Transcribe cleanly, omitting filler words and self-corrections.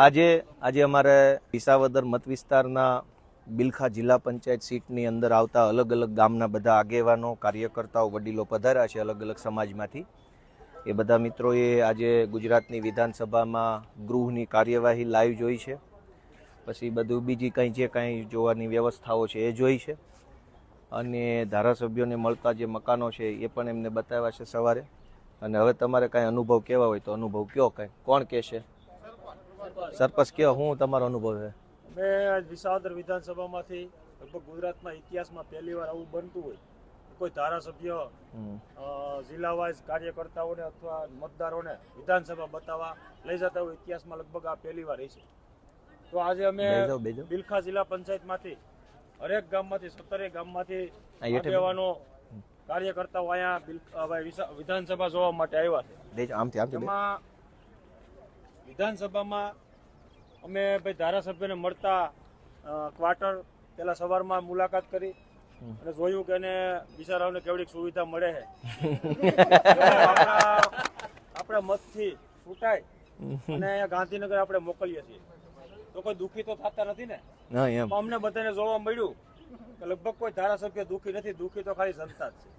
આજે આજે અમારે વિસાવદર મત વિસ્તારના બિલખા જિલ્લા પંચાયત સીટની અંદર આવતા અલગ અલગ ગામના બધા આગેવાનો, કાર્યકર્તાઓ, વડીલો પધાર્યા છે અલગ અલગ સમાજમાંથી. એ બધા મિત્રોએ આજે ગુજરાતની વિધાનસભામાં ગૃહની કાર્યવાહી લાઈવ જોઈ છે. પછી બધું બીજી કંઈ જે કાંઈ જોવાની વ્યવસ્થાઓ છે એ જોઈ છે. અને ધારાસભ્યોને મળતા જે મકાનો છે એ પણ એમને બતાવ્યા છે સવારે. અને હવે તમારે કાંઈ અનુભવ કહેવા હોય તો અનુભવ કયો, કાંઈ કોણ કહેશે? સરપંચ કયો, હું તમારો અનુભવ છે? મેં વિસાવદર વિધાનસભામાંથી લગભગ ગુજરાતના ઇતિહાસમાં પહેલી વાર આવું બનતું હોય કોઈ ધારાસભ્ય જિલ્લા વાઇઝ કાર્યકર્તાઓને અથવા મતદારોને વિધાનસભા બતાવવા લઈ જતા હોય ઇતિહાસમાં લગભગ આ પહેલી વાર છે. તો આજે અમે બિલખા જિલ્લા પંચાયતમાંથી હરેક ગામમાંથી 17 ગામમાંથી આગેવાનો, કાર્યકર્તાઓ અહીંયા વિધાનસભા જોવા માટે આવ્યા છે. એમાં વિધાનસભામાં અમે ભાઈ ધારાસભ્યને મળતા ક્વાર્ટર પેલા સવારમાં મુલાકાત કરી અને જોયું કે એને બિચારાઓને કેવડી સુવિધા મળે છે. આપણા મતથી છૂટાય અને અહીંયા ગાંધીનગર આપણે મોકલીએ છીએ તો કોઈ દુઃખી તો થતા નથી ને. અમને બધાને જોવા મળ્યું કે લગભગ કોઈ ધારાસભ્ય દુઃખી નથી, દુઃખી તો ખાલી જનતા જ છે.